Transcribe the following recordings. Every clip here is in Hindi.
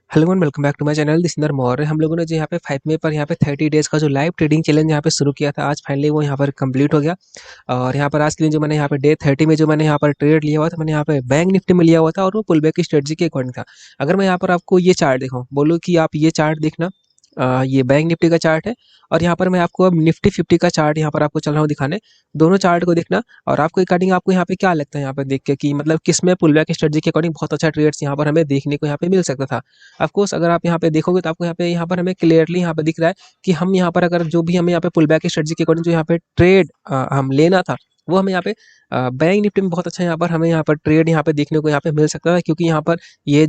Hello and welcome back to my channel this Maurya. हम लोगों ने जो यहाँ पे 5 मई पर यहाँ पे 30 डेज का जो लाइव ट्रेडिंग चैलेंज यहाँ पे शुरू किया था, आज फाइनली वो यहाँ पर कंप्लीट हो गया। और यहाँ पर आज के दिन जो मैंने यहाँ पे डे 30 में जो मैंने यहाँ पर ट्रेड लिया हुआ था, मैंने यहाँ पे बैंक निफ्टी में लिया हुआ था और वो पुल बैक की स्ट्रेटजी के अकॉर्डिंग था। अगर मैं यहाँ पर आपको ये चार्ट दिखाऊं, बोलूँ कि आप ये चार्ट देखना, ये बैंक निफ्टी का चार्ट है और यहाँ पर मैं आपको अब निफ्टी 50 का चार्ट यहाँ पर आपको चल रहा हूँ दिखाने। दोनों चार्ट को देखना और आपको अकॉर्डिंग आपको यहाँ पे क्या लगता है यहाँ पर देख के कि मतलब किस में पुल बैक स्ट्रेटजी के अकॉर्डिंग बहुत अच्छा ट्रेड्स यहाँ पर हमें देखने को यहाँ पे मिल सकता था। ऑफ कोर्स अगर आप यहाँ पे देखोगे तो आपको यहाँ पर हमें क्लियरली यहाँ पे दिख रहा है कि हम यहाँ पर अगर जो भी हमें यहाँ पे पुल बैक स्ट्रेटजी के अकॉर्डिंग जो यहाँ पे ट्रेड हम लेना था, वो हमें यहाँ पे बैंक निफ्टी में बहुत अच्छा यहाँ पर हमें यहाँ पर ट्रेड यहाँ पे देखने को यहाँ पे मिल सकता है। क्योंकि ये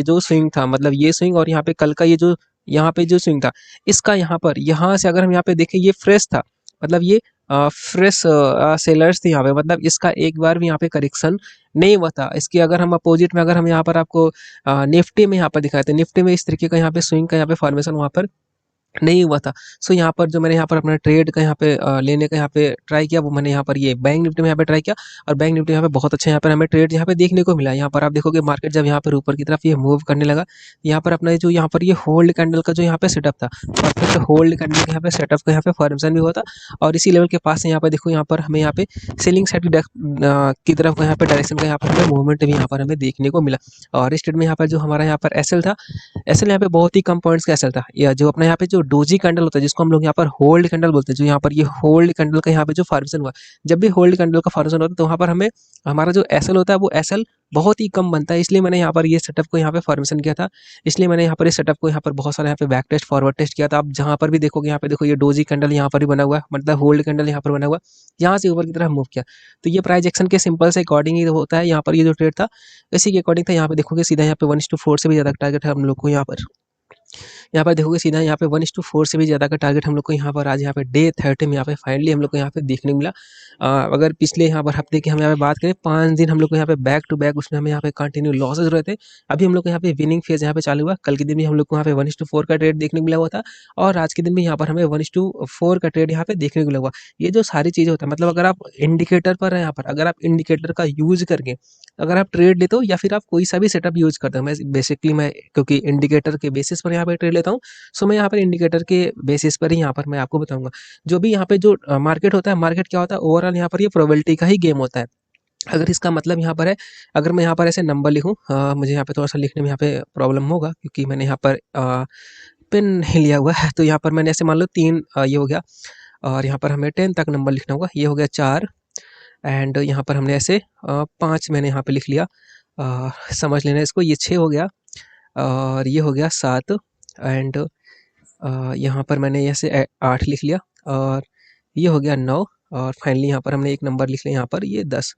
जो स्विंग था, मतलब ये स्विंग और यहाँ पे कल का ये जो यहाँ पे जो स्विंग था, इसका यहाँ पर यहाँ से अगर हम यहाँ पे देखें, ये फ्रेश था, मतलब ये फ्रेश सेलर्स थे यहाँ पे, मतलब इसका एक बार भी यहाँ पे करेक्शन नहीं हुआ था। इसकी अगर हम अपोजिट में अगर हम यहाँ पर आपको निफ्टी में यहाँ पर दिखाए थे, निफ्टी में इस तरीके का यहाँ पे स्विंग का यहाँ पे फॉर्मेशन वहाँ पर नहीं हुआ था। सो यहाँ पर जो मैंने यहाँ पर अपना ट्रेड का यहाँ पे लेने का यहाँ पे ट्राई किया, वो मैंने यहाँ पर ये बैंक निफ्टी में यहाँ पे ट्राई किया और बैंक निफ्टी यहाँ पे बहुत अच्छा यहाँ पर हमें ट्रेड यहाँ पे देखने को मिला। यहाँ पर आप देखोगे मार्केट जब यहाँ पर ऊपर की तरफ ये मूव करने लगा, यहाँ पर अपना जो यहाँ पर ये होल्ड कैंडल का जो यहाँ पे सेटअप था, परफेक्ट होल्ड कैंडल का यहाँ पे सेटअप का यहाँ पे फॉर्मेशन भी हुआ था। और इसी लेवल के पास यहाँ पर देखो, यहाँ पर हमें यहाँ पे सेलिंग साइड की तरफ यहाँ पे डायरेक्शन का यहाँ पर हमें मूवमेंट भी यहाँ पर हमें देखने को मिला। और इस ट्रेड में यहाँ पर जो हमारा यहाँ पर एसएल था, एसएल यहाँ पे बहुत ही कम पॉइंट्स का एसएल था। या जो अपना यहाँ पे जो डोजी कैंडल होता है, जिसको हम लोग यहाँ पर होल्ड कैंडल बोलते हैं, जो यहाँ पर ये होल्ड कैंडल का यहाँ पे जो फॉर्मेशन हुआ, जब भी होल्ड कैंडल का फॉर्मेशन होता है तो वहाँ पर हमें हमारा जो एसएल होता है वो एसएल बहुत ही कम बनता है। इसलिए मैंने यहाँ पर ये सेटअप को यहाँ पे फॉर्मेशन किया था, इसलिए मैंने यहाँ पर इस सेटअप को यहाँ पर बहुत सारा यहाँ पे बैक टेस्ट फॉरवर्ड टेस्ट किया था। आप जहाँ पर भी देखोगे, यहाँ पे देखो ये डोजी कैंडल यहाँ पर भी बना हुआ है, मतलब होल्ड कैंडल यहाँ पर बना हुआ है, यहाँ से ऊपर की तरफ मूव किया। तो ये प्राइस एक्शन के सिंपल से अकॉर्डिंग ही होता है। यहाँ पर ये जो ट्रेड था इसी के अकॉर्डिंग था। यहाँ पे देखोगे सीधा यहाँ पे 1:4 से भी ज्यादा टारगेट है हम लोग को। यहाँ पर देखोगे सीधा यहाँ पे 1:4 से भी ज़्यादा का टारगेट हम लोग को यहाँ पर आज यहाँ पे डे 30 में यहाँ पे फाइनली हम लोग को यहाँ पे देखने को मिला। अगर पिछले यहाँ पर हफ्ते की हम यहाँ पे बात करें, 5 दिन हम लोग को यहाँ पे बैक टू बैक उसमें हमें यहाँ पे कंटिन्यू लॉसेज रहे थे। अभी हम लोग को यहाँ पे विनिंग फेज यहाँ पे चालू हुआ। कल के दिन भी हम लोग को यहाँ पे 1:4 का ट्रेड देखने को मिला हुआ था और आज के दिन भी यहाँ पर हमें 1:4 का ट्रेड यहाँ पे देखने को मिला हुआ। ये जो सारी चीज़ें होता है, मतलब अगर आप इंडिकेटर पर है यहाँ पर, अगर आप इंडिकेटर का यूज करके अगर आप ट्रेड लेते हो या फिर आप कोई सा भी सेटअप यूज करते हो, मैं क्योंकि इंडिकेटर के बेसिस पर यहाँ पे ट्रेड लेता हूँ, सो मैं यहाँ पर इंडिकेटर के बेसिस पर ही यहाँ पर मैं आपको बताऊंगा। जो भी यहाँ पे जो मार्केट होता है, मार्केट क्या होता है ओवरऑल, यहाँ पर ये प्रोबेबिलिटी का ही गेम होता है। अगर इसका मतलब यहाँ पर है, अगर मैं यहाँ पर ऐसे नंबर लिखूँ, मुझे यहाँ पे थोड़ा सा लिखने में यहाँ पे प्रॉब्लम होगा क्योंकि मैंने यहाँ पर पेन नहीं लिया हुआ है। तो यहाँ पर मैंने ऐसे मान लो 3 ये हो गया और यहाँ पर हमें 10 तक नंबर लिखना होगा। ये हो गया 4 एंड यहाँ पर हमने ऐसे 5 मैंने यहाँ पे लिख लिया। समझ लेना इसको, ये 6 हो गया और ये हो गया 7 एंड यहाँ पर मैंने ऐसे 8 लिख लिया और ये हो गया 9 और फाइनली यहाँ पर हमने एक नंबर लिख लिया यहाँ पर, ये 10।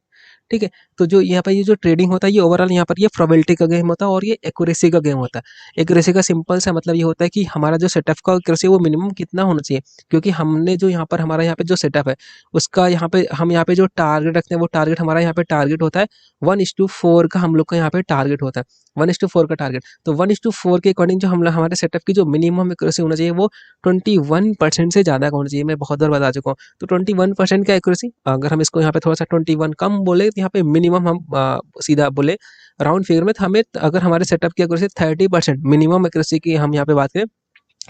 ठीक है, तो जो यहाँ पर ये जो ट्रेडिंग होता है, ये ओवरऑल यहाँ पर ये प्रोबेबिलिटी का गेम होता है और ये एक्यूरेसी का गेम होता है। एक्यूरेसी का सिंपल सा मतलब ये होता है कि हमारा जो सेटअप का एक्यूरेसी वो मिनिमम कितना होना चाहिए, क्योंकि हमने जो यहाँ पर हमारा यहाँ पे जो सेटअप है उसका यहाँ पे हम यहाँ पे जो टारगेट रखते हैं, वो टारगेट हमारा यहाँ पे टारगेट होता है 1:4 का, हम लोग का यहाँ पे टारगेट होता है 1:4 का टारगेट। तो 1:4 के अकॉर्डिंग जो हम हमारे सेटअप की जो मिनिमम एक्यूरेसी होना चाहिए वो 21% से ज़्यादा का होना चाहिए। मैं बहुत बार बता चुका हूँ। तो 21% का एक्यूरेसी, अगर हम इसको यहाँ पे थोड़ा सा 21 कम बोले तो यहाँ पे मिनिमम हम सीधा बोले राउंड फिगर में, तो हमें अगर हमारे सेटअप की एक्यूरेसी 30% मिनिमम एक्यूरेसी की हम यहाँ पे बात करें,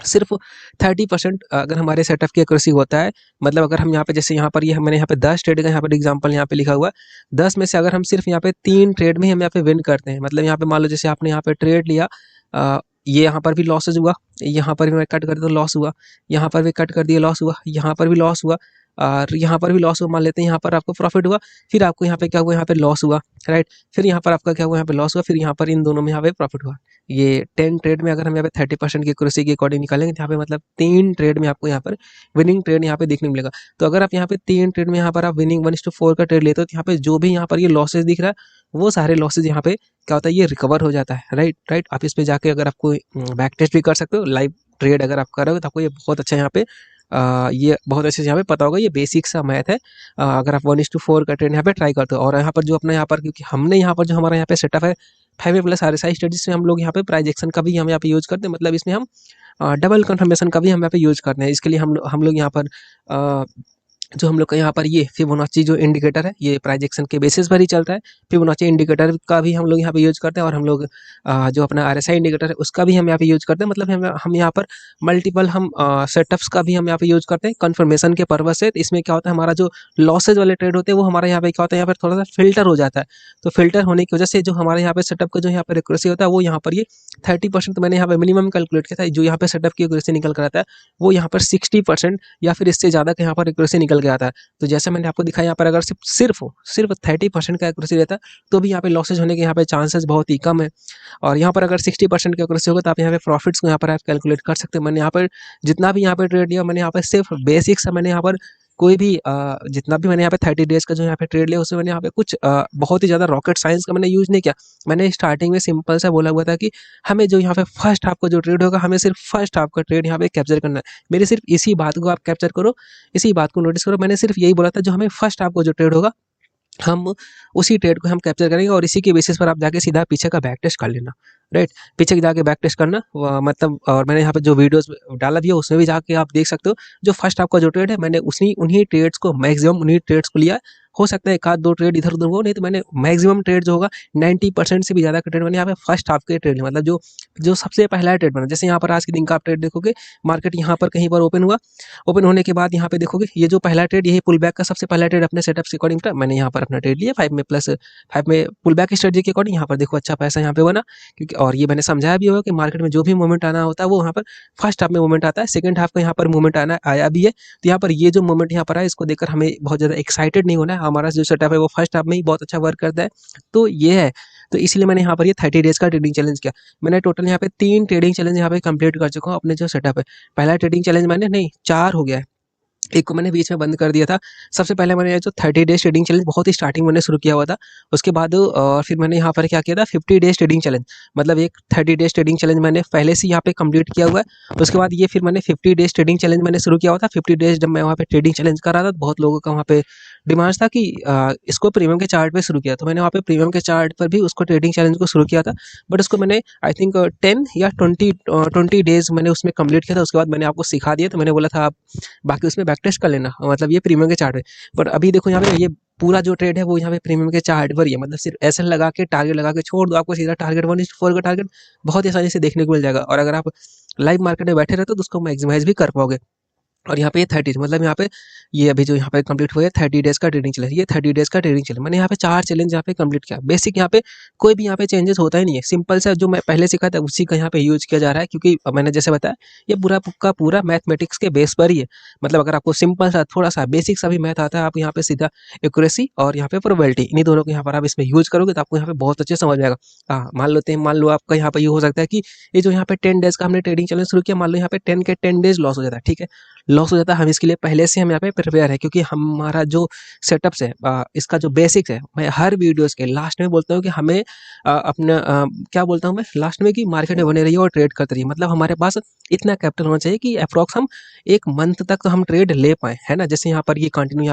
सिर्फ 30% अगर हमारे सेटअप की एक्यूरेसी होता है, मतलब अगर हम यहाँ पे जैसे यहाँ पर ये मैंने यहाँ पे 10 ट्रेड का यहाँ पर एग्जांपल यहाँ पे लिखा हुआ है, 10 में से अगर हम सिर्फ यहाँ पे 3 ट्रेड में ही हम यहाँ पे विन करते हैं, मतलब यहाँ पे मान लो जैसे आपने यहाँ पे ट्रेड लिया, ये यहाँ पर भी लॉसेज हुआ, यहाँ पर भी मैं कट कर दिया लॉस हुआ, यहाँ पर भी कट कर दिया लॉस हुआ, यहाँ पर भी लॉस हुआ और यहाँ पर भी लॉस हुआ। मान लेते हैं यहाँ पर आपको प्रॉफिट हुआ, फिर आपको यहाँ पे क्या हुआ, यहाँ पे लॉस हुआ, राइट, फिर यहाँ पर आपका क्या हुआ, यहाँ पे लॉस हुआ, फिर यहाँ पर इन दोनों में यहाँ पे प्रॉफिट हुआ। ये 10 ट्रेड में अगर हम यहाँ पे 30% की एक्यूरेसी के अकॉर्डिंग निकालेंगे तो यहाँ पे मतलब 3 ट्रेड में आपको यहाँ पर विनिंग ट्रेड यहाँ पे देखने मिलेगा। तो अगर आप यहाँ पे 3 ट्रेड में यहाँ पर आप विनिंग 1:4 का ट्रेड लेते हो, तो यहाँ पे जो भी यहाँ पर ये लॉसेज दिख रहा है वो सारे लॉसेज यहाँ पे क्या होता है, ये रिकवर हो जाता है। राइट, आप इस पे जाके अगर आपको बैक टेस्ट भी कर सकते हो, लाइव ट्रेड अगर आप करोगे तो आपको ये बहुत अच्छा यहाँ पे ये बहुत अच्छे से यहाँ पे पता होगा। ये बेसिक सा मैथ है। अगर आप 1:4 का ट्रेड यहाँ पे ट्राई करते हो, और यहाँ पर जो अपना यहाँ पर क्योंकि हमने यहाँ पर जो हमारा यहाँ पे सेटअप है 5 प्लस RSI स्टडीज में, हम लोग यहाँ पे प्राइजेक्शन का भी हम यहाँ पे यूज करते हैं, मतलब इसमें हम डबल कंफर्मेशन का भी हम यहाँ पे यूज करते हैं। इसके लिए हम लोग यहाँ पर जो हम लोग का यहाँ पर ये फिबोनाची जो इंडिकेटर है, ये प्राइस एक्शन के बेसिस पर ही चलता है। फिबोनाची इंडिकेटर का भी हम लोग यहाँ पे यूज करते हैं, और हम लोग जो अपना आरएसआई इंडिकेटर है उसका भी हम यहाँ पे यूज करते हैं। मतलब हम यहाँ पर मल्टीपल हम सेटअप्स का भी हम यहाँ पे यूज करते हैं कंफर्मेशन के पर्पज से। इसमें क्या होता है, हमारा जो लॉसेज वाले ट्रेड होते हैं वो हमारे यहाँ पे क्या होता है, यहाँ पर थोड़ा सा फिल्टर हो जाता है। तो फिल्टर होने की वजह से जो हमारे यहाँ पे सेटअप का जो यहाँ पर एक्यूरेसी होता है वो यहाँ पर ये 30%, तो मैंने यहाँ पे मिनिमम कैलकुलेट किया था। जो यहाँ पे सेटअप की एक्यूरेसी निकल कर आता है वो यहाँ पर 60% या फिर इससे ज़्यादा का यहाँ पर एक्यूरेसी निकल के आता है। तो जैसे मैंने आपको दिखाया, यहाँ पर अगर सिर्फ 30% का एक्यूरेसी रहता है तो भी यहाँ पे लॉसेज होने के यहाँ पे चांसेस बहुत ही कम है। और यहाँ पर अगर 60% की एक्यूरेसी होगा तो आप यहाँ पे प्रॉफिट्स को यहाँ पर आप कैलकुलेट कर सकते हैं। मैंने यहाँ पर जितना भी यहाँ पे ट्रेड लिया, मैंने यहाँ पर सिर्फ बेसिक्स है। मैंने यहाँ पर कोई भी जितना भी मैंने यहाँ पे 30 डेज का जो यहाँ पे ट्रेड लिया उसमें मैंने यहाँ पे कुछ बहुत ही ज़्यादा रॉकेट साइंस का मैंने यूज़ नहीं किया। मैंने स्टार्टिंग में सिंपल सा बोला हुआ था कि हमें जो यहाँ पे फर्स्ट हाफ का जो ट्रेड होगा, हमें सिर्फ फर्स्ट हाफ का ट्रेड यहाँ पे कैप्चर करना है। मेरी सिर्फ इसी बात को आप कैप्चर करो, इसी बात को नोटिस करो। मैंने सिर्फ यही बोला था, जो हमें फर्स्ट हाफ का जो ट्रेड होगा हम उसी ट्रेड को हम कैप्चर करेंगे, और इसी के बेसिस पर आप जाके सीधा पीछे का बैक टेस्ट कर लेना। राइट, पीछे जाके बैक टेस्ट करना मतलब, और मैंने यहाँ पे जो वीडियोस डाला भी है उसमें भी जाके आप देख सकते हो। जो फर्स्ट आपका जो ट्रेड है, मैंने उन्हीं ट्रेड्स को, मैक्सिमम उन्हीं ट्रेड्स को लिया। हो सकता है एक आध दो ट्रेड इधर उधर हो, नहीं तो मैंने मैक्सिमम ट्रेड जो होगा 90% से भी ज़्यादा का ट्रेड मैंने यहाँ पे फर्स्ट हाफ के ट्रेड, मतलब जो जो सबसे पहला ट्रेड बना। जैसे यहाँ पर आज के दिन का आप ट्रेड देखोगे, मार्केट यहाँ पर कहीं पर ओपन हुआ, ओपन होने के बाद यहाँ पे देखोगे ये जो पहला ट्रेड, यही पुल बैक का सबसे पहला ट्रेड अपने सेटअप के अकॉर्डिंग था। मैंने यहाँ पर अपना ट्रेड लिया 5 में प्लस 5 में पुल बैक स्ट्रेटजी के अकॉर्डिंग। यहाँ पर देखो अच्छा पैसा यहाँ पे बना, क्योंकि और ये मैंने समझाया भी होगा कि मार्केट में जो भी मूवमेंट आना होता है वो यहाँ पर फर्स्ट हाफ में मूवमेंट आता है, सेकंड हाफ का यहाँ पर मूवमेंट आना आया भी है। तो यहाँ पर ये जो मूवमेंट यहाँ पर आया, इसको देखकर हमें बहुत ज़्यादा एक्साइटेड नहीं होना है। हमारा जो सेटअप है वो फर्स्ट हाफ में ही बहुत अच्छा वर्क करता है, तो ये है। तो इसलिए मैंने यहाँ पर ये 30 डेज का ट्रेडिंग चैलेंज किया। मैंने टोटल यहाँ पे 3 ट्रेडिंग चैलेंज यहाँ पे कंप्लीट कर चुका हूँ अपने जो सेटअप है। पहला ट्रेडिंग चैलेंज मैंने, नहीं 4 हो गया है, एक को मैंने बीच में बंद कर दिया था। सबसे पहले मैंने जो 30 डेज ट्रेडिंग चैलेंज बहुत ही स्टार्टिंग मैंने शुरू किया हुआ था। उसके बाद फिर मैंने यहाँ पर क्या किया था, 50 डेज ट्रेडिंग चैलेंज, मतलब एक 30 डेज ट्रेडिंग चैलेंज मैंने पहले से यहाँ पे कंप्लीट किया हुआ है। उसके बाद ये फिर मैंने 50 डेज ट्रेडिंग चैलेंज मैंने शुरू किया हुआ था। 50 डेज जब मैं वहाँ पे ट्रेडिंग चैलेंज कर रहा था, तो बहुत लोगों का वहाँ पे डिमांड था कि इसको प्रीमियम के चार्ट पे शुरू किया। तो मैंने वहाँ पे प्रीमियम के चार्ट पर भी उसको ट्रेडिंग चैलेंज को शुरू किया था, बट उसको मैंने आई थिंक 10 या 20 डेज मैंने उसमें कंप्लीट किया था। उसके बाद मैंने आपको सिखा दिया, तो मैंने बोला था आप बाकी उसमें बैक टेस्ट कर लेना, मतलब ये प्रीमियम के चार्ट है। पर अभी देखो यहाँ पे ये पूरा जो ट्रेड है वो यहाँ पे प्रीमियम के चार्ट पर ही है, मतलब सिर्फ एसएल लगा के टारगेट लगा के छोड़ दो, आपको सीधा टारगेट 1:4 का टारगेट बहुत ही आसानी से देखने को मिल जाएगा। और अगर आप लाइव मार्केट में बैठे रहते हो तो उसको मैक्सिमाइज भी कर पाओगे। और यहाँ पे ये 30, मतलब यहाँ पे ये अभी जो यहाँ पे कंप्लीट हुआ है 30 डेज का ट्रेडिंग चैलेंज, ये 30 डेज का ट्रेडिंग चैलेंज मैंने यहाँ पे 4 चैलेंज यहाँ पे कंप्लीट किया। बेसिक यहाँ पे कोई भी यहाँ पे चेंजेस होता ही नहीं है, सिंपल सा जो मैं पहले सीखा था उसी का यहाँ पे यूज किया जा रहा है। क्योंकि मैंने जैसे बताया, ये पूरा का पूरा मैथमेटिक्स के बेस पर ही है। मतलब अगर आपको सिंपल सा थोड़ा सा बेसिक सा भी मैथ आता है, आप यहाँ पे सीधा एक्यूरेसी और यहाँ पे प्रोबेबिलिटी, इन्हीं दोनों को यहाँ पर आप इसमें यूज करोगे तो आपको यहाँ पे बहुत अच्छे समझ में आएगा। हाँ, मान लो आपका यहाँ पे ये हो सकता है कि ये जो यहाँ पे 10 डेज का हमने ट्रेडिंग चैलेंज शुरू किया, मान लो यहाँ पे 10 के 10 डेज लॉस हो जाता है, ठीक है, लॉस हो जाता है। हम इसके लिए पहले से हम यहाँ पे प्रिपेयर है, क्योंकि हमारा जो सेटअप्स है, इसका जो बेसिक्स है, मैं हर वीडियोस के लास्ट में बोलता हूँ कि हमें अपना क्या बोलता हूँ मैं लास्ट में, कि मार्केट में बने रहिए और ट्रेड करते रहिए। मतलब हमारे पास इतना कैपिटल होना चाहिए कि अप्रॉक्स हम 1 मंथ तक तो हम ट्रेड ले पाए, है ना। जैसे यहाँ पर ये कंटिन्यू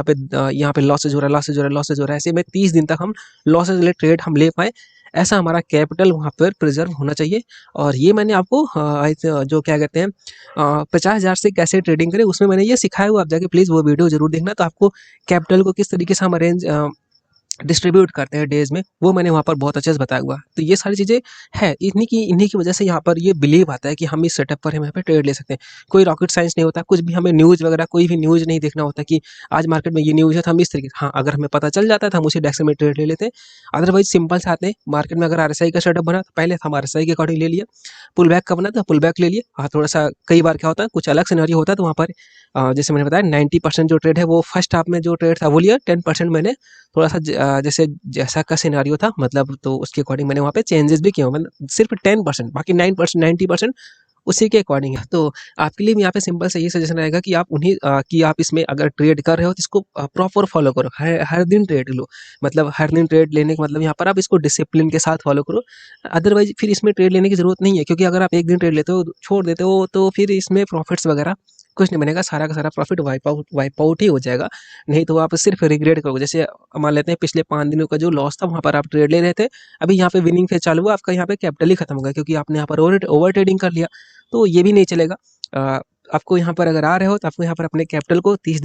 यहाँ पे लॉसेज हो रहा है, लॉसेज हो रहा है, लॉसेज हो रहा है, ऐसे में 30 दिन तक हम लॉसेज वाले ट्रेड हम ले पाए, ऐसा हमारा कैपिटल वहाँ पर प्रिजर्व होना चाहिए। और ये मैंने आपको जो क्या कहते हैं 50,000 से कैसे ट्रेडिंग करें, उसमें मैंने ये सिखाया हुआ, आप जाके प्लीज़ वो वीडियो जरूर देखना। तो आपको कैपिटल को किस तरीके से हम अरेंज डिस्ट्रीब्यूट करते हैं डेज में, वो मैंने वहाँ पर बहुत अच्छे से बताया हुआ। तो ये सारी चीज़ें है, इन्हीं की वजह से यहाँ पर ये बिलीव आता है कि हम इस सेटअप पर हम यहाँ पे ट्रेड ले सकते हैं। कोई रॉकेट साइंस नहीं होता, कुछ भी हमें न्यूज़ वगैरह कोई भी न्यूज़ नहीं देखना होता कि आज मार्केट में ये न्यूज़ है तो हम इस तरीके, हाँ अगर हमें पता चल जाता है तो हम उसी डायरेक्शन में ट्रेड ले लेते हैं। अदरवाइज सिंपल से आते हैं, मार्केट में अगर आरएसआई का सेटअप बना तो पहले हम आरएसआई के अकॉर्डिंग ले लिया, पुल बैक का बना तो पुल बैक ले लिए। हाँ, थोड़ा सा कई बार क्या होता है, कुछ अलग सिनेरियो होता है, तो वहाँ पर जैसे मैंने बताया 90% जो ट्रेड है वो फर्स्ट हाफ में जो ट्रेड था वो लिया, 10% मैंने थोड़ा सा जैसे जैसा का सिनेरियो था, मतलब तो उसके अकॉर्डिंग मैंने वहाँ पे चेंजेस भी किए, मतलब सिर्फ 10%, बाकी 9% 90% उसी के अकॉर्डिंग है। तो आपके लिए यहाँ पे सिंपल से ये सजेशन रहेगा कि आप कि आप इसमें अगर ट्रेड कर रहे हो तो इसको प्रॉपर फॉलो करो, हर दिन ट्रेड लो। मतलब हर दिन ट्रेड लेने का मतलब यहाँ पर आप इसको डिसिप्लिन के साथ फॉलो करो। अदरवाइज फिर इसमें ट्रेड लेने की जरूरत नहीं है, क्योंकि अगर आप एक दिन ट्रेड लेते हो छोड़ देते हो तो फिर इसमें प्रॉफिट्स वगैरह कुछ नहीं बनेगा, सारा का सारा प्रॉफिट वाइप आउट ही हो जाएगा। नहीं तो आप सिर्फ रिग्रेट करोगे। जैसे मान लेते हैं पिछले 5 दिनों का जो लॉस था वहाँ पर आप ट्रेड ले रहे थे, अभी यहाँ पे विनिंग फेज चालू हुआ, आपका यहाँ पे कैपिटल ही खत्म हो गया, क्योंकि आपने यहाँ पर ओवर ट्रेडिंग कर लिया। तो ये भी नहीं चलेगा। आपको यहाँ पर अगर आ रहे हो तो आपको यहाँ पर अपने कैपिटल को 30